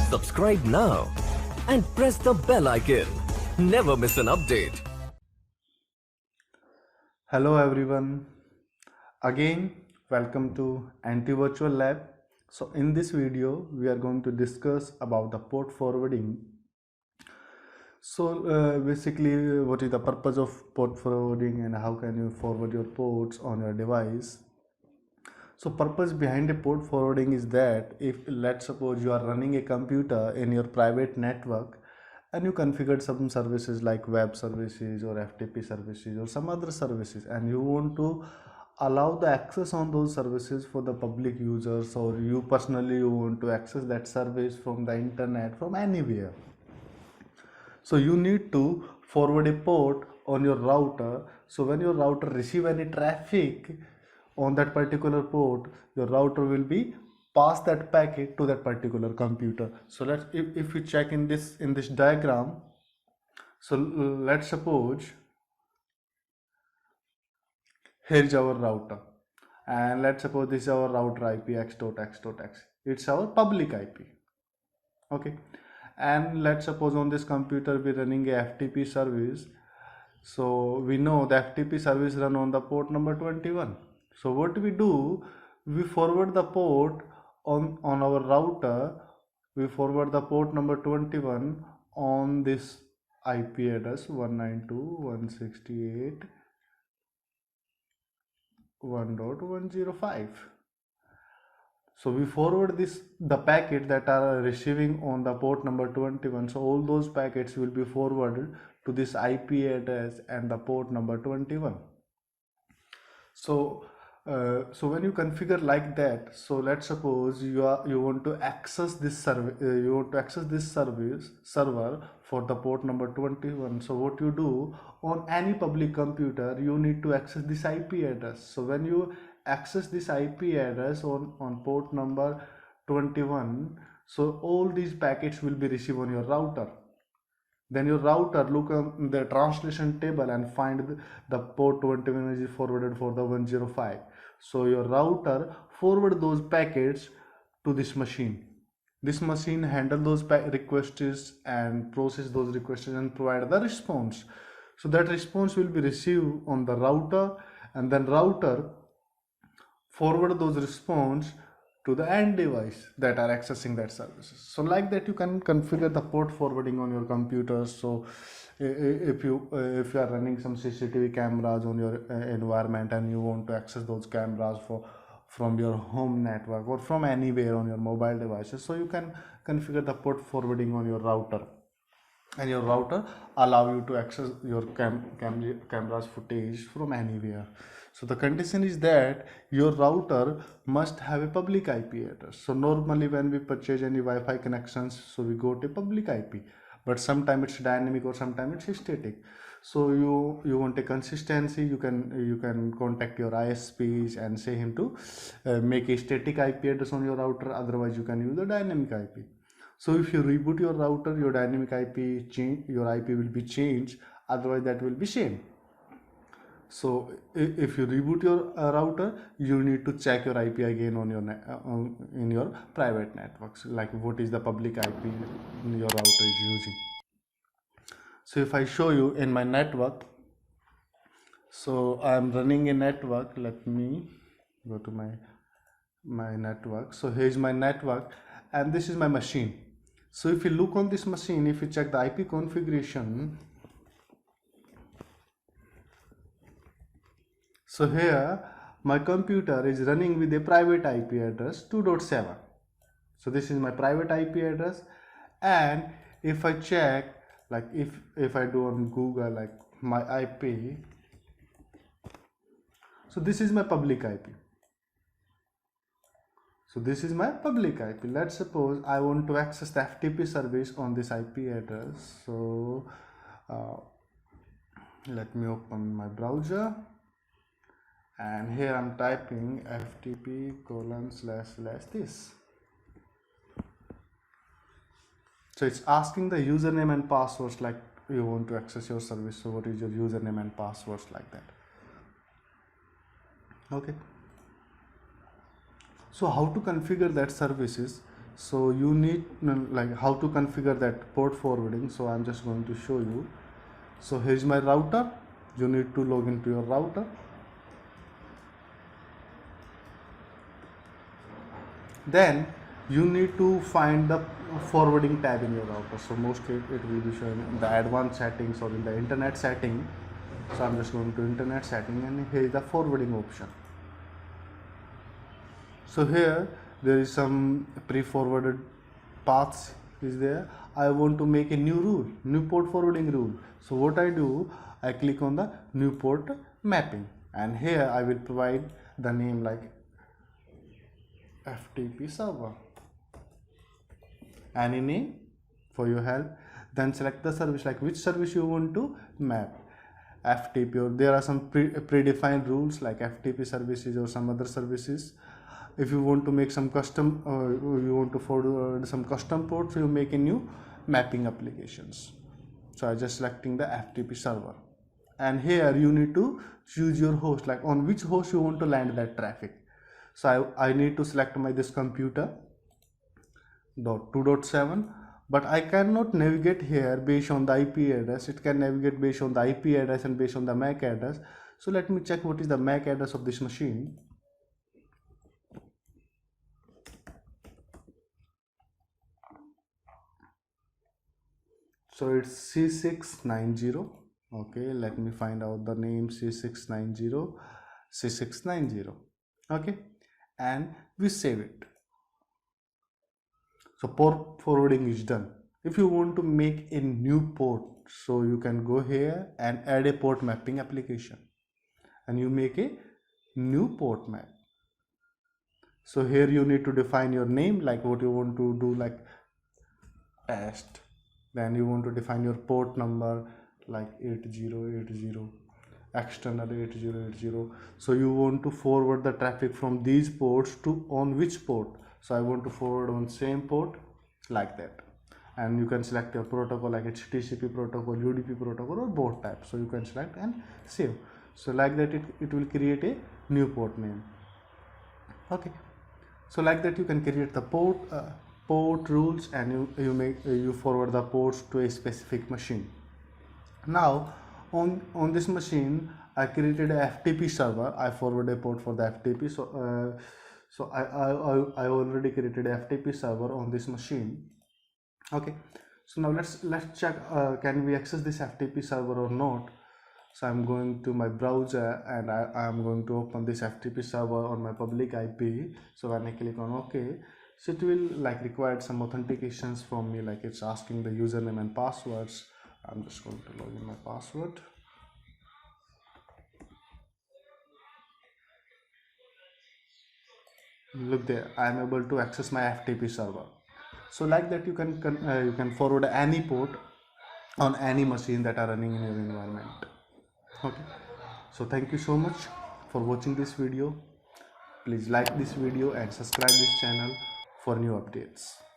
Subscribe now and press the bell icon. Never miss an update. Hello everyone. Again, welcome to Anti-Virtual Lab. So in this video, we are going to discuss about the port forwarding. So basically, what is the purpose of port forwarding and how can you forward your ports on your device? So purpose behind a port forwarding is that if let's suppose you are running a computer in your private network and you configured some services like web services or FTP services or some other services and you want to allow the access on those services for the public users, or you personally you want to access that service from the internet from anywhere. So you need to forward a port on your router. So when your router receive any traffic on that particular port, your router will be pass that packet to that particular computer. So if we check in this diagram, so let's suppose here is our router, and let's suppose this is our router IP x.x.x. It's our public IP. Okay, and let's suppose on this computer we're running a FTP service. So we know the FTP service run on the port number 21. So what we do, we forward the port on our router, we forward the port number 21 on this IP address 192.168.1.105. So we forward the packet that are receiving on the port number 21. So all those packets will be forwarded to this IP address and the port number 21. So when you configure like that, so let's suppose you want to access this service server for the port number 21. So what you do, on any public computer you need to access this IP address. So when you access this IP address on port number 21, so all these packets will be received on your router. Then your router look on the translation table and find the port 21 is forwarded for the 105. So your router forward those packets to this machine. This machine handle those requests and process those requests and provide the response. So that response will be received on the router, and then router forward those response to the end device that are accessing that services. So like that you can configure the port forwarding on your computer. So if you are running some CCTV cameras on your environment and you want to access those cameras from your home network or from anywhere on your mobile devices, so you can configure the port forwarding on your router, and your router allow you to access your camera's footage from anywhere. So the condition is that your router must have a public IP address. So normally when we purchase any Wi-Fi connections, so we go to public IP, but sometimes it's dynamic or sometimes it's static. So you want a consistency, you can contact your ISPs and say him to make a static IP address on your router. Otherwise you can use the dynamic IP. So if you reboot your router, your dynamic IP your IP will be changed, otherwise that will be same. So if you reboot your router, you need to check your IP again on your in your private networks, like what is the public IP your router is using. So if I show you in my network, so I am running a network. Let me go to my network. So here's my network and this is my machine. So if you look on this machine, if you check the IP configuration, so here my computer is running with a private IP address 2.7. So this is my private IP address, and if I check, like if I do on Google like my IP, so this is my public IP. So this is my public IP. Let's suppose I want to access the FTP service on this IP address. So let me open my browser, and here I'm typing FTP:// So it's asking the username and passwords, like you want to access your service. So what is your username and passwords, like that. Okay. So how to configure that services? So you need like how to configure that port forwarding. So I'm just going to show you. So here's my router. You need to log into your router. Then you need to find the forwarding tab in your router. So mostly it will be shown in the advanced settings or in the internet setting. So I'm just going to internet setting, and here is the forwarding option. So here there is some pre-forwarded paths is there. I want to make a new rule, new port forwarding rule. So what I do, I click on the new port mapping, and here I will provide the name like FTP server, any name for your help. Then select the service, like which service you want to map, FTP, or there are some predefined rules like FTP services or some other services. If you want to make some custom, you want to forward some custom ports, you make a new mapping applications. So I just selecting the FTP server, and here you need to choose your host, like on which host you want to land that traffic. So I need to select my this computer .2.7, but I cannot navigate here based on the IP address. It can navigate based on the IP address and based on the MAC address. So let me check what is the MAC address of this machine. So it's C690. Okay, let me find out the name. C690. Okay, and we save it. So port forwarding is done. If you want to make a new port, so you can go here and add a port mapping application, and you make a new port map. So here you need to define your name, like what you want to do, like test. Then you want to define your port number like 8080, external 8080. So you want to forward the traffic from these ports to on which port. So I want to forward on same port, like that. And you can select your protocol, like it's TCP protocol, UDP protocol, or both types. So you can select and save. So like that it will create a new port name. Okay, so like that you can create the port rules, and you forward the ports to a specific machine. Now on this machine I created a FTP server. I forward a port for the FTP. So I already created a FTP server on this machine. Okay, so now let's check can we access this FTP server or not. So I'm going to my browser, and I am going to open this FTP server on my public IP. So when I click on OK, so it will like require some authentications from me, like it's asking the username and passwords. I'm just going to log in my password. Look there, I am able to access my FTP server. So like that you can forward any port on any machine that are running in your environment. Okay, so thank you so much for watching this video. Please like this video and subscribe this channel for new updates.